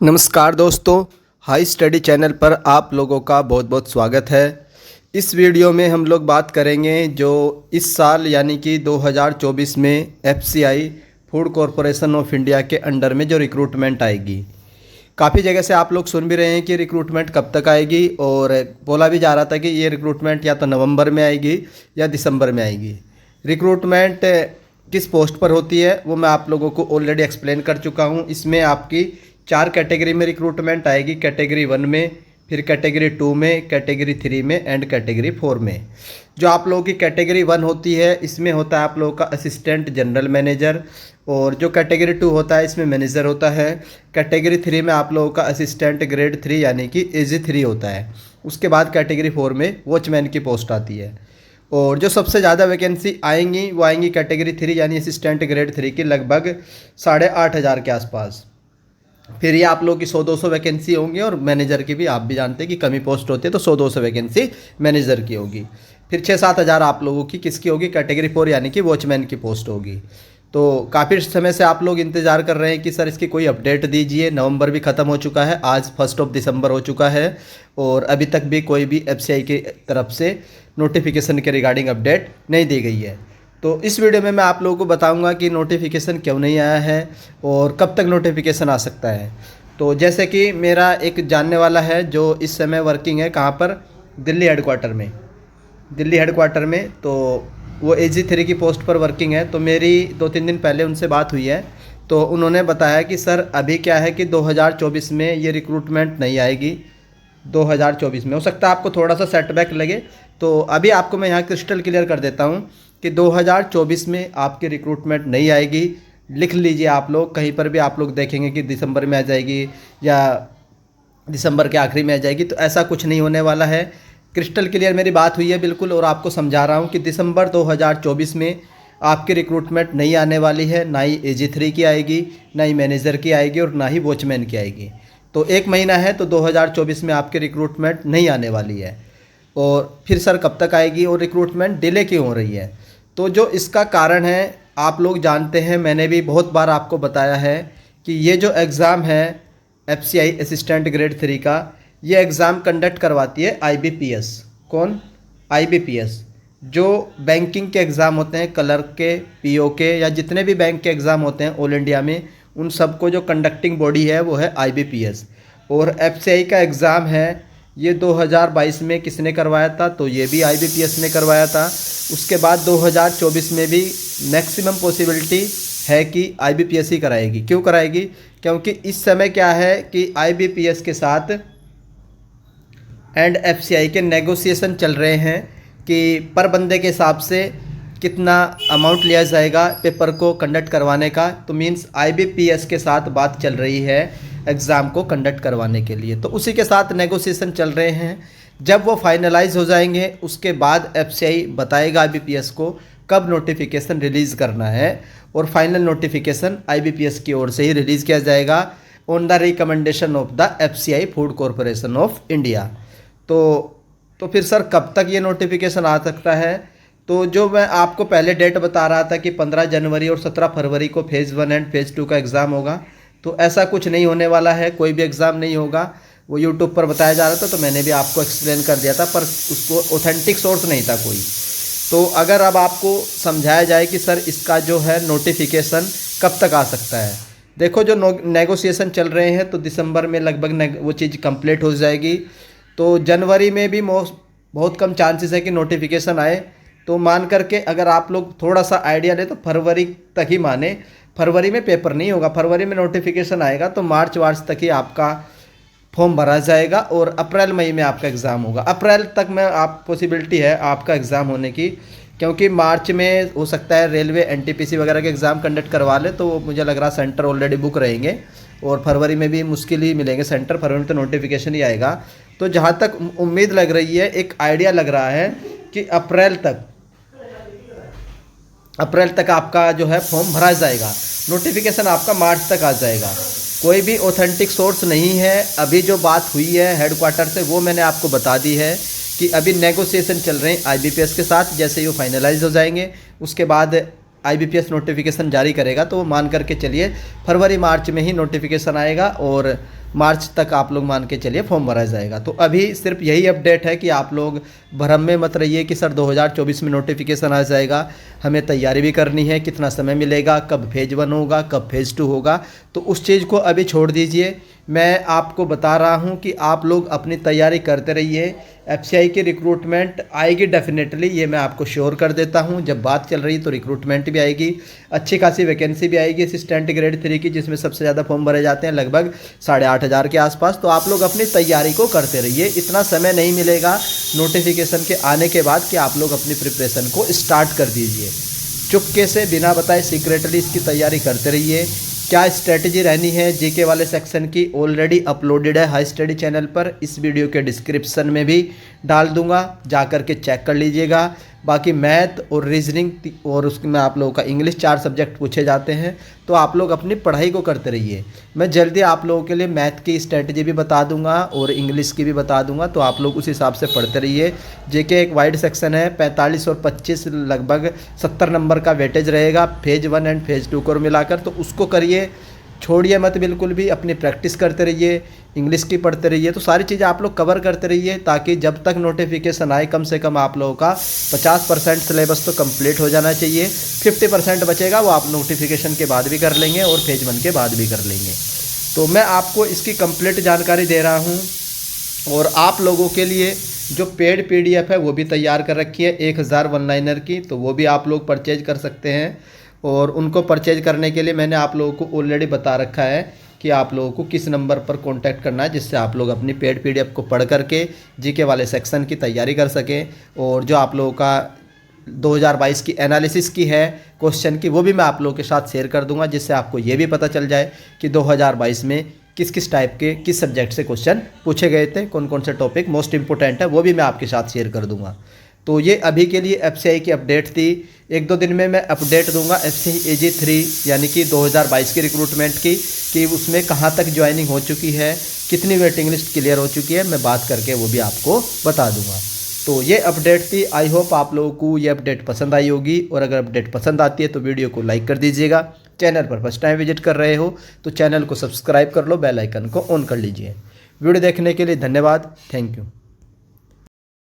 नमस्कार दोस्तों, high study channel पर आप लोगों का बहुत बहुत स्वागत है। इस वीडियो में हम लोग बात करेंगे जो इस साल यानी कि 2024 में FCI food corporation of India के अंडर में जो रिक्रूटमेंट आएगी। काफ़ी जगह से आप लोग सुन भी रहे हैं कि रिक्रूटमेंट कब तक आएगी, और बोला भी जा रहा था कि ये रिक्रूटमेंट या तो नवंबर में आएगी या दिसंबर में आएगी। रिक्रूटमेंट किस पोस्ट पर होती है वो मैं आप लोगों को ऑलरेडी एक्सप्लेन कर चुका हूँ। इसमें आपकी 4 कैटेगरी में रिक्रूटमेंट आएगी, कैटेगरी 1 में, फिर कैटेगरी 2 में, कैटेगरी 3 में एंड कैटेगरी 4 में। जो आप लोगों की कैटेगरी 1 होती है इसमें होता है आप लोगों का असिस्टेंट जनरल मैनेजर, और जो कैटेगरी 2 होता है इसमें मैनेजर होता है। कैटेगरी 3 में आप लोगों का असिस्टेंट ग्रेड 3 यानी कि AG3 होता है। उसके बाद कैटेगरी 4 में वॉचमैन की पोस्ट आती है। और जो सबसे ज़्यादा वैकेंसी आएंगी वो आएंगी कैटेगरी 3 यानी असिस्टेंट ग्रेड 3 की, लगभग 8,500 के आसपास। फिर ये आप लोगों की 100-200 वैकेंसी होंगी, और मैनेजर की भी आप भी जानते हैं कि कमी पोस्ट होती है तो 100-200 वैकेंसी मैनेजर की होगी। फिर 6-7 हज़ार आप लोगों की किसकी होगी, कैटेगरी 4 यानी कि वॉचमैन की पोस्ट होगी। तो काफ़ी समय से आप लोग इंतज़ार कर रहे हैं कि सर इसकी कोई अपडेट दीजिए। नवंबर भी ख़त्म हो चुका है, आज 1 दिसंबर हो चुका है, और अभी तक भी कोई भी एफसीआई की तरफ से नोटिफिकेशन के रिगार्डिंग अपडेट नहीं दी गई है। तो इस वीडियो में मैं आप लोगों को बताऊंगा कि नोटिफिकेशन क्यों नहीं आया है और कब तक नोटिफिकेशन आ सकता है। तो जैसे कि मेरा एक जानने वाला है जो इस समय वर्किंग है कहाँ पर, दिल्ली हेडक्वार्टर में, तो वो AG3 की पोस्ट पर वर्किंग है। तो मेरी 2-3 दिन पहले उनसे बात हुई है, तो उन्होंने बताया कि सर अभी क्या है कि 2024 में ये रिक्रूटमेंट नहीं आएगी। 2024 में हो सकता है आपको थोड़ा सा सेटबैक लगे, तो अभी आपको मैं यहाँ क्रिस्टल क्लियर कर देता हूँ कि 2024 में आपकी रिक्रूटमेंट नहीं आएगी। लिख लीजिए आप लोग, कहीं पर भी आप लोग देखेंगे कि दिसंबर में आ जाएगी या दिसंबर के आखिरी में आ जाएगी, तो ऐसा कुछ नहीं होने वाला है। क्रिस्टल क्लियर मेरी बात हुई है बिल्कुल, और आपको समझा रहा हूँ कि दिसंबर 2024 में आपकी रिक्रूटमेंट नहीं आने वाली है। ना ही AG3 की आएगी, ना ही मैनेजर की आएगी, और ना ही वॉचमैन की आएगी। तो 1 महीना है, तो 2024 में आपकी रिक्रूटमेंट नहीं आने वाली है। और फिर सर कब तक आएगी और रिक्रूटमेंट डिले क्यों हो रही है? तो जो इसका कारण है आप लोग जानते हैं, मैंने भी बहुत बार आपको बताया है कि ये जो एग्ज़ाम है एफसीआई असिस्टेंट ग्रेड 3 का, ये एग्ज़ाम कंडक्ट करवाती है IBPS। कौन? IBPS। जो बैंकिंग के एग्ज़ाम होते हैं, क्लर्क के, PO के, या जितने भी बैंक के एग्ज़ाम होते हैं ऑल इंडिया में, उन सबको जो कंडक्टिंग बॉडी है वो है IBPS। और एफसीआई का एग्ज़ाम है ये 2022 में किसने करवाया था, तो ये भी IBPS ने करवाया था। उसके बाद 2024 में भी मैक्सिमम पॉसिबिलिटी है कि IBPS ही कराएगी। क्यों कराएगी? क्योंकि इस समय क्या है कि IBPS के साथ एंड एफसीआई के नेगोशिएशन चल रहे हैं कि पर बंदे के हिसाब से कितना अमाउंट लिया जाएगा पेपर को कंडक्ट करवाने का। तो मीन्स IBPS के साथ बात चल रही है एग्ज़ाम को कंडक्ट करवाने के लिए, तो उसी के साथ नेगोशिएशन चल रहे हैं। जब वो फाइनलाइज हो जाएंगे उसके बाद एफसीआई बताएगा IBPS को कब नोटिफिकेशन रिलीज़ करना है, और फाइनल नोटिफिकेशन IBPS की ओर से ही रिलीज़ किया जाएगा on the recommendation of the FCI food corporation of India. तो फिर सर कब तक ये नोटिफिकेशन आ सकता है? तो जो मैं आपको पहले डेट बता रहा था कि 15 जनवरी और 17 फरवरी को फेज़ 1 एंड फेज़ 2 का एग्ज़ाम होगा, तो ऐसा कुछ नहीं होने वाला है। कोई भी एग्ज़ाम नहीं होगा, वो यूट्यूब पर बताया जा रहा था, तो मैंने भी आपको एक्सप्लेन कर दिया था, पर उसको ऑथेंटिक सोर्स नहीं था कोई। तो अगर अब आपको समझाया जाए कि सर इसका जो है नोटिफिकेशन कब तक आ सकता है, देखो जो नेगोशिएशन चल रहे हैं तो दिसंबर में लगभग वो चीज़ कंप्लीट हो जाएगी। तो जनवरी में भी बहुत कम चांसेस है कि नोटिफिकेशन आए। तो मान करके अगर आप लोग थोड़ा सा आइडिया लें तो फरवरी तक ही माने। फरवरी में पेपर नहीं होगा, फरवरी में नोटिफिकेशन आएगा, तो मार्च तक ही आपका फॉर्म भरा जाएगा, और अप्रैल मई में आपका एग्ज़ाम होगा। अप्रैल तक में आप पॉसिबिलिटी है आपका एग्ज़ाम होने की, क्योंकि मार्च में हो सकता है रेलवे NTPC वगैरह के एग्ज़ाम कंडक्ट करवा ले, तो मुझे लग रहा सेंटर ऑलरेडी बुक रहेंगे, और फरवरी में भी मुश्किल ही मिलेंगे सेंटर। फरवरी में तो नोटिफिकेशन ही आएगा। तो जहाँ तक उम्मीद लग रही है, एक आइडिया लग रहा है कि अप्रैल तक आपका जो है फॉर्म भरा जाएगा। नोटिफिकेशन आपका मार्च तक आ जाएगा। कोई भी ऑथेंटिक सोर्स नहीं है। अभी जो बात हुई है हेडक्वार्टर से वो मैंने आपको बता दी है कि अभी नेगोशिएशन चल रहे हैं IBPS के साथ। जैसे ही वो फाइनलाइज हो जाएंगे उसके बाद IBPS नोटिफिकेशन जारी करेगा, तो वो मान करके चलिए फरवरी मार्च में ही नोटिफिकेशन आएगा, और मार्च तक आप लोग मान के चलिए फॉर्म भरा जाएगा। तो अभी सिर्फ यही अपडेट है कि आप लोग भ्रम में मत रहिए कि सर 2024 में नोटिफिकेशन आ जाएगा, हमें तैयारी भी करनी है, कितना समय मिलेगा, कब फेज़ 1 होगा, कब फेज़ 2 होगा, तो उस चीज़ को अभी छोड़ दीजिए। मैं आपको बता रहा हूं कि आप लोग अपनी तैयारी करते रहिए। एफसीआई की रिक्रूटमेंट आएगी डेफिनेटली, ये मैं आपको श्योर कर देता हूं। जब बात चल रही तो रिक्रूटमेंट भी आएगी, अच्छी खासी वैकेंसी भी आएगी असिस्टेंट ग्रेड 3 की, जिसमें सबसे ज़्यादा फॉर्म भरे जाते हैं लगभग 8,500 के आसपास। तो आप लोग अपनी तैयारी को करते रहिए, इतना समय नहीं मिलेगा नोटिफिकेशन के आने के बाद कि आप लोग अपनी प्रिपरेशन को स्टार्ट कर दीजिए। चुपके से बिना बताए सीक्रेटली इसकी तैयारी करते रहिए। क्या स्ट्रेटजी रहनी है जीके वाले सेक्शन की ऑलरेडी अपलोडेड है हाई स्टडी चैनल पर, इस वीडियो के डिस्क्रिप्शन में भी डाल दूंगा, जा कर के चेक कर लीजिएगा। बाकी मैथ और रीजनिंग और उसमें आप लोगों का इंग्लिश 4 सब्जेक्ट पूछे जाते हैं, तो आप लोग अपनी पढ़ाई को करते रहिए। मैं जल्दी आप लोगों के लिए मैथ की स्ट्रेटजी भी बता दूंगा और इंग्लिश की भी बता दूंगा, तो आप लोग उस हिसाब से पढ़ते रहिए। जेके एक वाइड सेक्शन है, 45 और 25 लगभग 70 नंबर का वेटेज रहेगा फेज़ 1 एंड फेज़ 2 को मिलाकर, तो उसको करिए, छोड़िए मत बिल्कुल भी, अपनी प्रैक्टिस करते रहिए, इंग्लिश की पढ़ते रहिए। तो सारी चीज़ें आप लोग कवर करते रहिए, ताकि जब तक नोटिफिकेशन आए कम से कम आप लोगों का 50% सिलेबस तो कंप्लीट हो जाना चाहिए। 50% बचेगा वो आप नोटिफिकेशन के बाद भी कर लेंगे और फेज़ 1 के बाद भी कर लेंगे। तो मैं आपको इसकी कंप्लीट जानकारी दे रहा हूँ। और आप लोगों के लिए जो पेड PDF है वो भी तैयार कर रखी है 1000 वन लाइनर की, तो वो भी आप लोग परचेज कर सकते हैं। और उनको परचेज करने के लिए मैंने आप लोगों को ऑलरेडी बता रखा है कि आप लोगों को किस नंबर पर कांटेक्ट करना है, जिससे आप लोग अपनी पेड PDF को पढ़ करके जीके वाले सेक्शन की तैयारी कर सकें। और जो आप लोगों का 2022 की एनालिसिस की है क्वेश्चन की, वो भी मैं आप लोगों के साथ शेयर कर दूंगा, जिससे आपको ये भी पता चल जाए कि 2022 में किस किस टाइप के किस सब्जेक्ट से क्वेश्चन पूछे गए थे, कौन कौन से टॉपिक मोस्ट इंपॉर्टेंट है, वो भी मैं आपके साथ शेयर कर दूंगा। तो ये अभी के लिए एफसीआई की अपडेट थी। 1-2 दिन में मैं अपडेट दूंगा एफसीआई AG 3 यानी कि 2022 की रिक्रूटमेंट की, कि उसमें कहाँ तक ज्वाइनिंग हो चुकी है, कितनी वेटिंग लिस्ट क्लियर हो चुकी है, मैं बात करके वो भी आपको बता दूंगा। तो ये अपडेट थी। आई होप आप लोगों को ये अपडेट पसंद आई होगी, और अगर अपडेट पसंद आती है तो वीडियो को लाइक कर दीजिएगा। चैनल पर फर्स्ट टाइम विजिट कर रहे हो तो चैनल को सब्सक्राइब कर लो, बेल आइकन को ऑन कर लीजिए। वीडियो देखने के लिए धन्यवाद, थैंक यू।